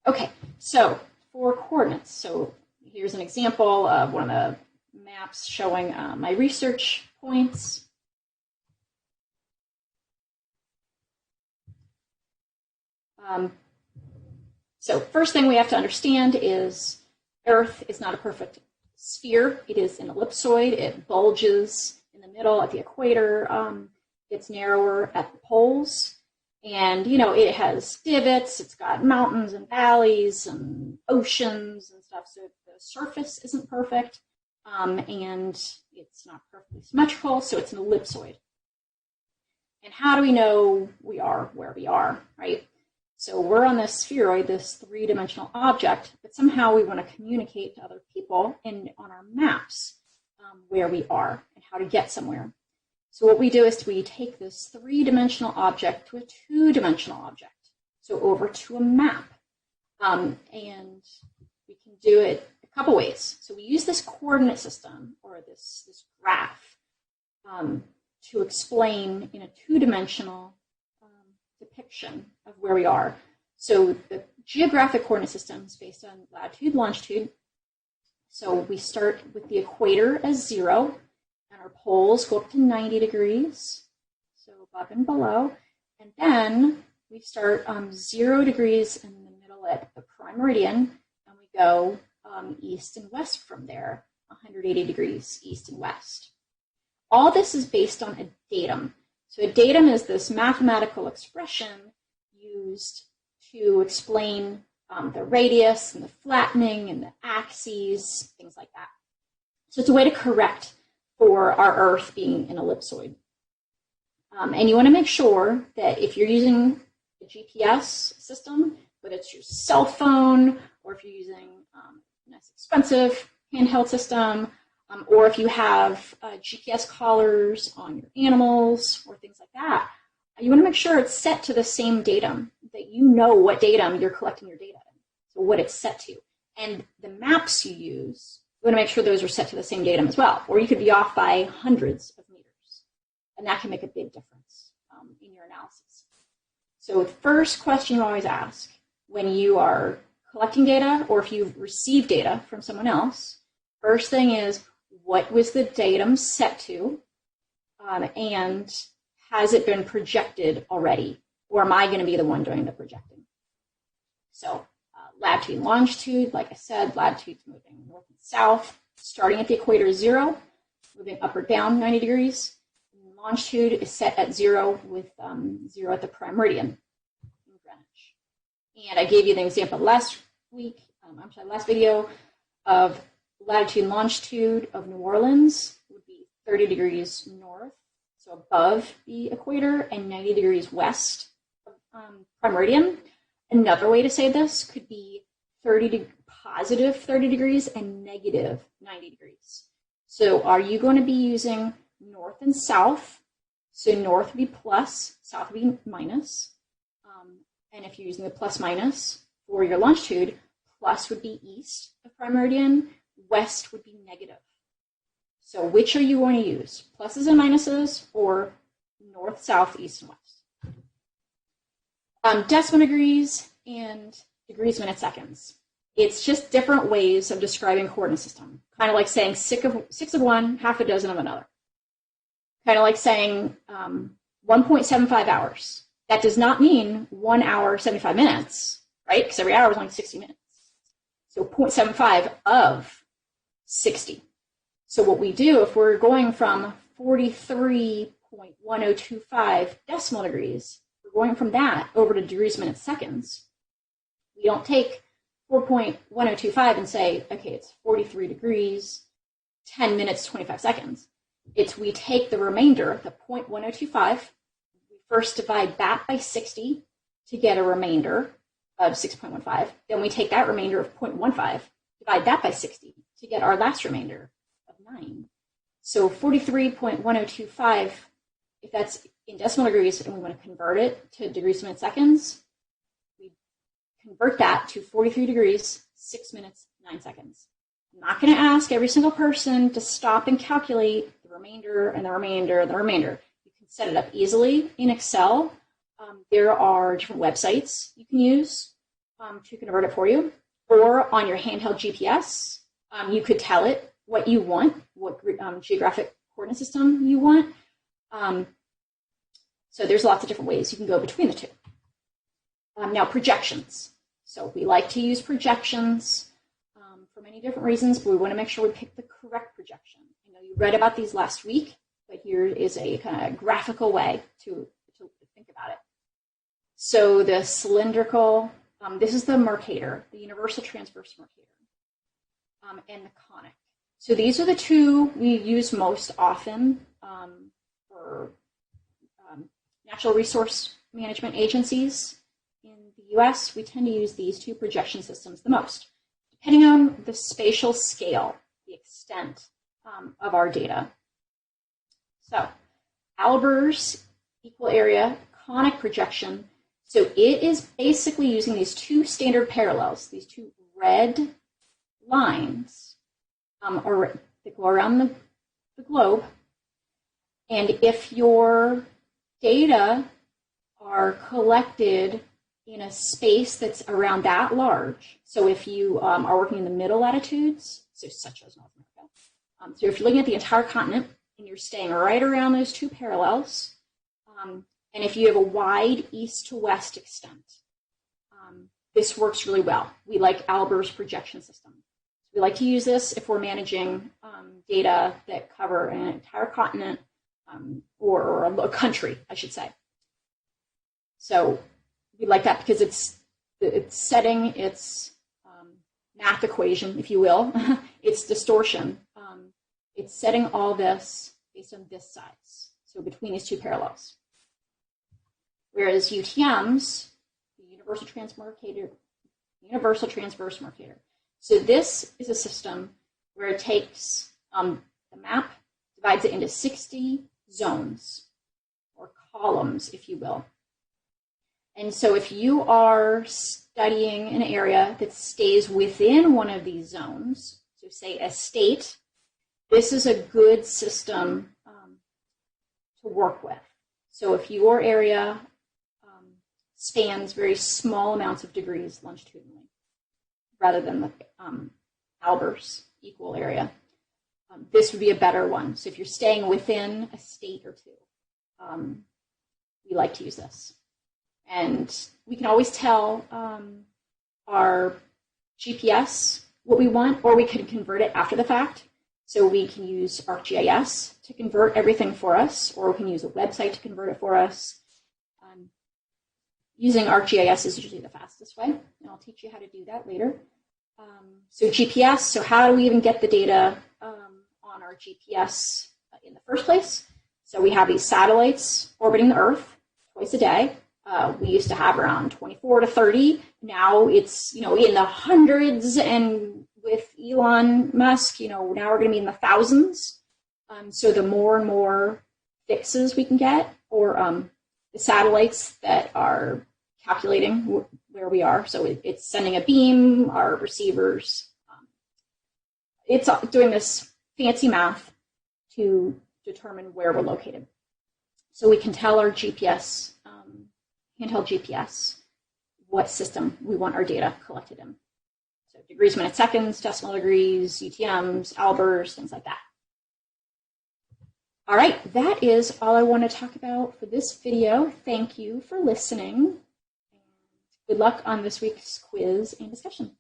Okay, so for coordinates, so here's an example of one of the maps showing my research points. So first thing we have to understand is Earth is not a perfect sphere. It is an ellipsoid. It bulges in the middle at the equator. It's narrower at the poles. And, you know, it has divots. It's got mountains and valleys and oceans and stuff. So the surface isn't perfect. And it's not perfectly symmetrical. So it's an ellipsoid. And how do we know we are where we are, right? So we're on this spheroid, this three-dimensional object, but somehow we want to communicate to other people and on our maps where we are and how to get somewhere. So what we do is we take this three-dimensional object to a two-dimensional object, so over to a map. And we can do it a couple ways. So we use this coordinate system, or this graph, to explain in a two-dimensional depiction of where we are. So the geographic coordinate system is based on latitude, longitude. So we start with the equator as 0, and our poles go up to 90 degrees, so above and below. And then we start 0 degrees in the middle at the prime meridian, and we go east and west from there, 180 degrees east and west. All this is based on a datum. So a datum is this mathematical expression used to explain the radius and the flattening and the axes, things like that. So it's a way to correct for our Earth being an ellipsoid. And you want to make sure that if you're using a GPS system, whether it's your cell phone or if you're using a nice expensive handheld system, or if you have GPS collars on your animals or things like that, you want to make sure it's set to the same datum, that you know what datum you're collecting your data in, so what it's set to. And the maps you use, you want to make sure those are set to the same datum as well, or you could be off by hundreds of meters, and that can make a big difference in your analysis. So the first question you always ask when you are collecting data, or if you've received data from someone else, first thing is, what was the datum set to, and has it been projected already, or am I going to be the one doing the projecting? So latitude and longitude, like I said, latitude's moving north and south, starting at the equator is 0, moving up or down 90 degrees. And longitude is set at 0 with 0 at the prime meridian in Greenwich. And I gave you the example last video of latitude and longitude of New Orleans would be 30 degrees north, so above the equator, and 90 degrees west of prime meridian. Another way to say this could be positive 30 degrees and negative 90 degrees. So are you going to be using north and south? So north would be plus, south would be minus. And if you're using the plus minus for your longitude, plus would be east of prime meridian, west would be negative. So which are you going to use? Pluses and minuses, or north, south, east, and west? Decimal degrees and degrees, minutes, seconds. It's just different ways of describing a coordinate system. Kind of like saying six of one, half a dozen of another. Kind of like saying 1.75 hours. That does not mean 1 hour, 75 minutes, right? Because every hour is only 60 minutes. So 0.75 of 60. So what we do, if we're going from 43.1025 decimal degrees, we're going from that over to degrees, minutes, seconds. We don't take 4.1025 and say, okay, it's 43 degrees, 10 minutes, 25 seconds. We take the remainder, the 0.1025, we first divide that by 60 to get a remainder of 6.15. Then we take that remainder of 0.15, divide that by 60 to get our last remainder of 9. So 43.1025, if that's in decimal degrees and we want to convert it to degrees, minutes, seconds, we convert that to 43 degrees, 6 minutes, 9 seconds. I'm not going to ask every single person to stop and calculate the remainder and the remainder and the remainder. You can set it up easily in Excel. There are different websites you can use to convert it for you. Or on your handheld GPS, you could tell it what you want, what geographic coordinate system you want. So there's lots of different ways you can go between the two. Now, projections. So we like to use projections for many different reasons, but we want to make sure we pick the correct projection. I know you read about these last week, but here is a kind of graphical way to think about it. So the cylindrical, this is the Mercator, the Universal Transverse Mercator, and the conic. So these are the two we use most often for natural resource management agencies. In the US, we tend to use these two projection systems the most, depending on the spatial scale, the extent of our data. So Albers, equal area, conic projection. So it is basically using these two standard parallels, these two red lines that go around the globe. And if your data are collected in a space that's around that large, so if you are working in the middle latitudes, so such as North America, so if you're looking at the entire continent and you're staying right around those two parallels, and if you have a wide east to west extent, this works really well. We like Albers projection system. We like to use this if we're managing data that cover an entire continent or a country, I should say. So we like that because it's setting its math equation, if you will, its distortion. It's setting all this based on this size, so between these two parallels. Whereas UTMs, the Universal Transverse Mercator. So this is a system where it takes the map, divides it into 60 zones, or columns, if you will. And so if you are studying an area that stays within one of these zones, so say a state, this is a good system to work with. So if your area spans very small amounts of degrees longitudinally, rather than the Albers equal area, this would be a better one. So if you're staying within a state or two, we like to use this. And we can always tell our GPS what we want, or we could convert it after the fact. So we can use ArcGIS to convert everything for us, or we can use a website to convert it for us. Using ArcGIS is usually the fastest way, and I'll teach you how to do that later. So GPS, so how do we even get the data on our GPS in the first place? So we have these satellites orbiting the Earth twice a day. We used to have around 24 to 30. Now it's, in the hundreds, and with Elon Musk, now we're going to be in the thousands. So the more and more fixes we can get, or the satellites that are calculating where we are. So it's sending a beam, our receivers. It's doing this fancy math to determine where we're located. So we can tell our GPS, handheld GPS, what system we want our data collected in. So degrees, minutes, seconds, decimal degrees, UTMs, Albers, things like that. All right, that is all I want to talk about for this video. Thank you for listening. And good luck on this week's quiz and discussion.